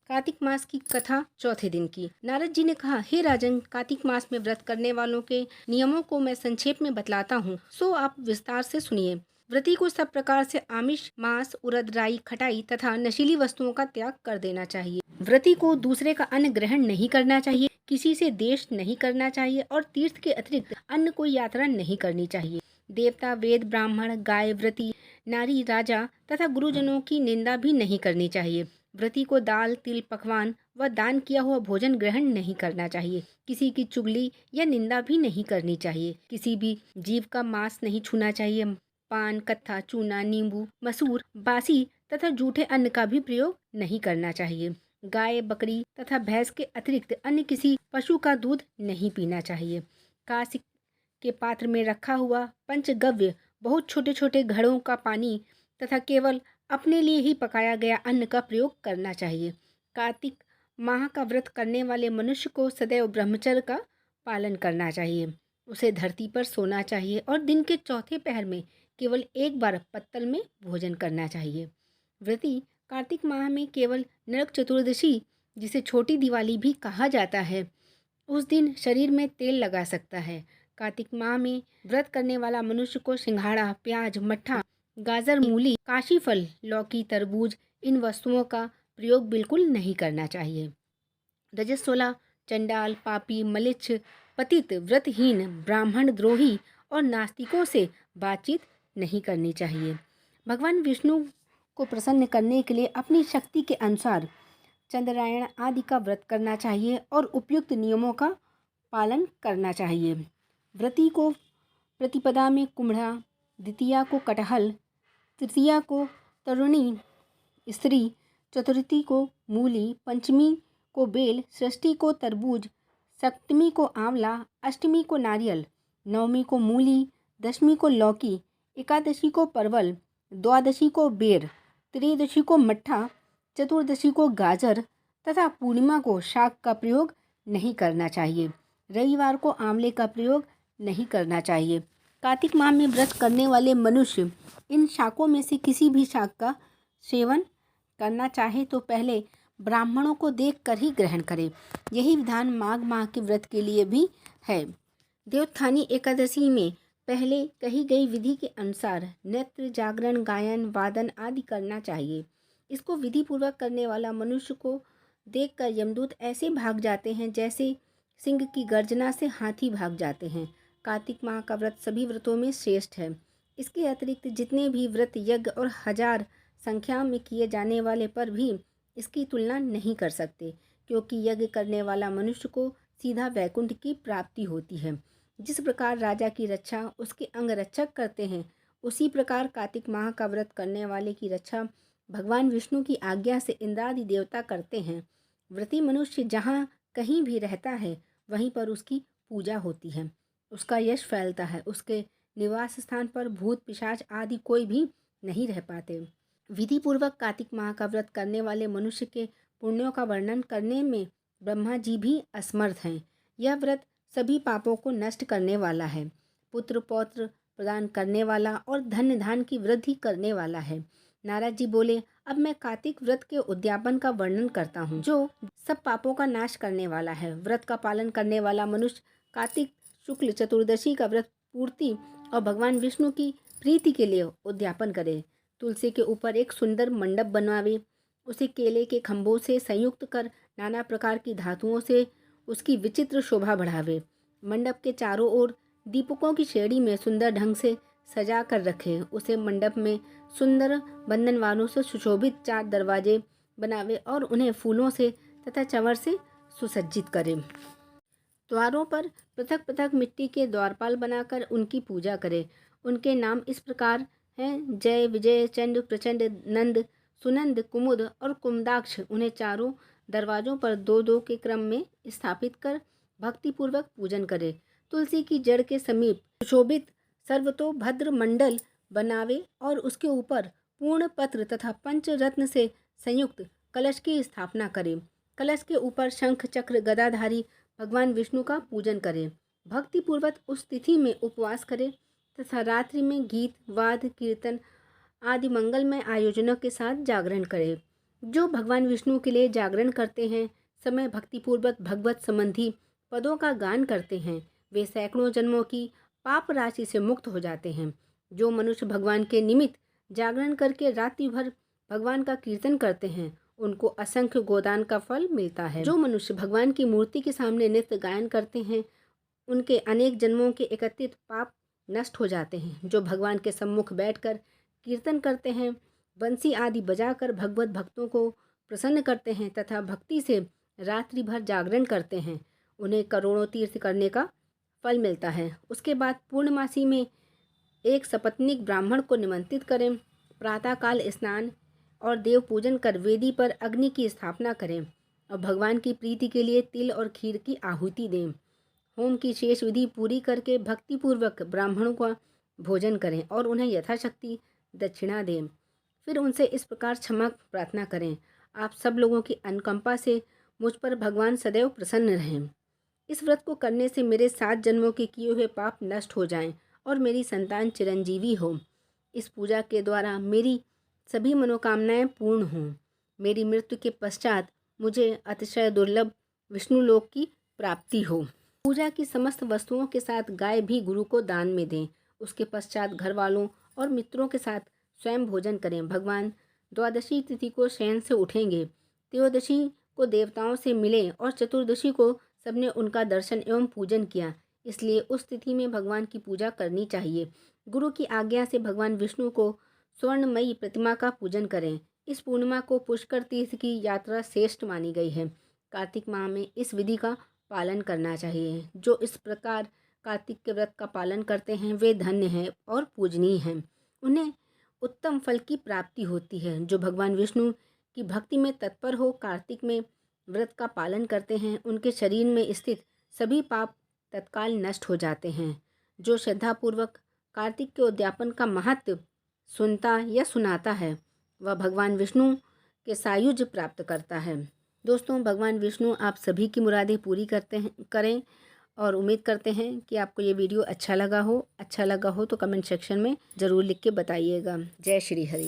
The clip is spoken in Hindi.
कार्तिक मास की कथा चौथे दिन की। नारद जी ने कहा, हे राजन, कार्तिक मास में व्रत करने वालों के नियमों को मैं संक्षेप में बतलाता हूँ, सो आप विस्तार से सुनिए। व्रती को सब प्रकार से आमिष, मांस, उड़द, राई, खटाई तथा नशीली वस्तुओं का त्याग कर देना चाहिए। व्रती को दूसरे का अन्न ग्रहण नहीं करना चाहिए, किसी से देश नहीं करना चाहिए और तीर्थ के अतिरिक्त अन्य कोई यात्रा नहीं करनी चाहिए। देवता, वेद, ब्राह्मण, गाय, व्रती, नारी, राजा तथा गुरुजनों की निंदा भी नहीं करनी चाहिए। व्रती को दाल, तिल, पकवान व दान किया हुआ भोजन ग्रहण नहीं करना चाहिए। किसी की चुगली या निंदा भी नहीं करनी चाहिए। किसी भी जीव का मांस नहीं छूना चाहिए। पान, कत्था, चूना, नींबू, मसूर, बासी तथा जूठे अन्न का भी प्रयोग नहीं करना चाहिए। गाय, बकरी तथा भैंस के अतिरिक्त अन्य किसी पशु का दूध नहीं पीना चाहिए। कांस्य के पात्र में रखा हुआ पंचगव्य, बहुत छोटे छोटे घड़ों का पानी तथा केवल अपने लिए ही पकाया गया अन्न का प्रयोग करना चाहिए। कार्तिक माह का व्रत करने वाले मनुष्य को सदैव ब्रह्मचर्य का पालन करना चाहिए। उसे धरती पर सोना चाहिए और दिन के चौथे पहर में केवल एक बार पत्तल में भोजन करना चाहिए। व्रती कार्तिक माह में केवल नरक चतुर्दशी, जिसे छोटी दिवाली भी कहा जाता है, उस दिन शरीर में तेल लगा सकता है। कार्तिक माह में व्रत करने वाला मनुष्य को सिंघाड़ा, प्याज, मट्ठा, गाजर, मूली, काशी फल, लौकी, तरबूज, इन वस्तुओं का प्रयोग बिल्कुल नहीं करना चाहिए। रजस्वला, चंडाल, पापी, मलिच्छ, पतित, व्रतहीन, ब्राह्मण द्रोही और नास्तिकों से बातचीत नहीं करनी चाहिए। भगवान विष्णु को प्रसन्न करने के लिए अपनी शक्ति के अनुसार चंद्रायण आदि का व्रत करना चाहिए और उपयुक्त नियमों का पालन करना चाहिए। व्रती को प्रतिपदा में कुम्हड़ा, द्वितीया को कटहल, तृतीया को तरुणी स्त्री, चतुर्थी को मूली, पंचमी को बेल, षष्ठी को तरबूज, सप्तमी को आंवला, अष्टमी को नारियल, नवमी को मूली, दशमी को लौकी, एकादशी को परवल, द्वादशी को बेर, त्रयोदशी को मट्ठा, चतुर्दशी को गाजर तथा पूर्णिमा को शाक का प्रयोग नहीं करना चाहिए। रविवार को आंवले का प्रयोग नहीं करना चाहिए। कार्तिक माह में व्रत करने वाले मनुष्य इन शाकों में से किसी भी शाक का सेवन करना चाहे तो पहले ब्राह्मणों को देखकर ही ग्रहण करें। यही विधान माघ माह के व्रत के लिए भी है। देवोत्थानी एकादशी में पहले कही गई विधि के अनुसार नृत्य, जागरण, गायन, वादन आदि करना चाहिए। इसको विधि पूर्वक करने वाला मनुष्य को देखकर यमदूत ऐसे भाग जाते हैं जैसे सिंह की गर्जना से हाथी भाग जाते हैं। कार्तिक माह का व्रत सभी व्रतों में श्रेष्ठ है। इसके अतिरिक्त जितने भी व्रत, यज्ञ और हजार संख्या में किए जाने वाले पर भी इसकी तुलना नहीं कर सकते, क्योंकि यज्ञ करने वाला मनुष्य को सीधा वैकुंठ की प्राप्ति होती है। जिस प्रकार राजा की रक्षा उसके अंगरक्षक करते हैं, उसी प्रकार कार्तिक माह का व्रत करने वाले की रक्षा भगवान विष्णु की आज्ञा से इंद्रादि देवता करते हैं। व्रती मनुष्य जहाँ कहीं भी रहता है, वहीं पर उसकी पूजा होती है, उसका यश फैलता है। उसके निवास स्थान पर भूत, पिशाच आदि कोई भी नहीं रह पाते। विधि पूर्वक कार्तिक माह का व्रत करने वाले मनुष्य के पुण्यों का वर्णन करने में ब्रह्मा जी भी असमर्थ हैं। यह व्रत सभी पापों को नष्ट करने वाला है, पुत्र पौत्र प्रदान करने वाला और धन्य धान की वृद्धि करने वाला है। नारद जी बोले, अब मैं कार्तिक व्रत के उद्यापन का वर्णन करता हूँ, जो सब पापों का नाश करने वाला है। व्रत का पालन करने वाला मनुष्य कार्तिक शुक्ल चतुर्दशी का व्रत पूर्ति और भगवान विष्णु की प्रीति के लिए उद्यापन करे। तुलसी के ऊपर एक सुंदर मंडप बनवावे, उसे केले के खंभों से संयुक्त कर नाना प्रकार की धातुओं से उसकी विचित्र शोभा बढ़ावे। मंडप के चारों ओर दीपकों की श्रेणी में सुंदर ढंग से सजा कर रखे। उसे मंडप में सुंदर बंधनवारों से सुशोभित 4 दरवाजे बनावे और उन्हें फूलों से तथा चंवर से सुसज्जित करे। द्वारों पर पृथक पृथक मिट्टी के द्वारपाल बनाकर उनकी पूजा करे। उनके नाम इस प्रकार हैं: जय, विजय, चंड, प्रचंड, नंद, सुनंद, कुमुद और कुमदाक्ष। उन्हें चारों दरवाजों पर 2-2 के क्रम में स्थापित कर भक्तिपूर्वक पूजन करे। तुलसी की जड़ के समीप सुशोभित सर्वतोभद्र मंडल बनावे और उसके ऊपर पूर्ण पत्र तथा पंचरत्न से संयुक्त कलश की स्थापना करे। कलश के ऊपर शंख, चक्र, गदाधारी भगवान विष्णु का पूजन करे। भक्तिपूर्वक उस तिथि में उपवास करे तथा रात्रि में गीत, वाद, कीर्तन आदि मंगलमय आयोजनों के साथ जागरण करे। जो भगवान विष्णु के लिए जागरण करते हैं, समय भक्तिपूर्वक भगवत संबंधी पदों का गान करते हैं, वे सैकड़ों जन्मों की पाप राशि से मुक्त हो जाते हैं। जो मनुष्य भगवान के निमित्त जागरण करके रात्रि भर भगवान का कीर्तन करते हैं, उनको असंख्य गोदान का फल मिलता है। जो मनुष्य भगवान की मूर्ति के सामने नित्य गायन करते हैं, उनके अनेक जन्मों के एकत्रित पाप नष्ट हो जाते हैं। जो भगवान के सम्मुख बैठकर कीर्तन करते हैं, बंसी आदि बजाकर भगवत भक्तों को प्रसन्न करते हैं तथा भक्ति से रात्रि भर जागरण करते हैं, उन्हें करोड़ों तीर्थ करने का फल मिलता है। उसके बाद पूर्णमासी में एक सपत्नीक ब्राह्मण को निमंत्रित करें, प्रातःकाल स्नान और देव पूजन कर वेदी पर अग्नि की स्थापना करें और भगवान की प्रीति के लिए तिल और खीर की आहुति दें। होम की शेष विधि पूरी करके भक्तिपूर्वक ब्राह्मणों का भोजन करें और उन्हें यथाशक्ति दक्षिणा दें। फिर उनसे इस प्रकार क्षमा प्रार्थना करें, आप सब लोगों की अनुकंपा से मुझ पर भगवान सदैव प्रसन्न रहें। इस व्रत को करने से मेरे 7 जन्मों के किए हुए पाप नष्ट हो जाएं और मेरी संतान चिरंजीवी हो। इस पूजा के द्वारा मेरी सभी मनोकामनाएं पूर्ण हों। मेरी मृत्यु के पश्चात मुझे अतिशय दुर्लभ विष्णुलोक की प्राप्ति हो। पूजा की समस्त वस्तुओं के साथ गाय भी गुरु को दान में दें। उसके पश्चात घर वालों और मित्रों के साथ स्वयं भोजन करें। भगवान द्वादशी तिथि को शयन से उठेंगे, त्रयोदशी को देवताओं से मिले और चतुर्दशी को सबने उनका दर्शन एवं पूजन किया, इसलिए उस तिथि में भगवान की पूजा करनी चाहिए। गुरु की आज्ञा से भगवान विष्णु को स्वर्णमयी प्रतिमा का पूजन करें। इस पूर्णिमा को पुष्कर तीर्थ की यात्रा श्रेष्ठ मानी गई है। कार्तिक माह में इस विधि का पालन करना चाहिए। जो इस प्रकार कार्तिक के व्रत का पालन करते हैं, वे धन्य हैं और पूजनीय हैं। उन्हें उत्तम फल की प्राप्ति होती है। जो भगवान विष्णु की भक्ति में तत्पर हो कार्तिक में व्रत का पालन करते हैं, उनके शरीर में स्थित सभी पाप तत्काल नष्ट हो जाते हैं। जो श्रद्धापूर्वक कार्तिक के उद्यापन का महत्व सुनता या सुनाता है, वह भगवान विष्णु के सायुज्य प्राप्त करता है। दोस्तों, भगवान विष्णु आप सभी की मुरादें पूरी करें और उम्मीद करते हैं कि आपको ये वीडियो अच्छा लगा हो तो कमेंट सेक्शन में ज़रूर लिख के बताइएगा। जय श्री हरि।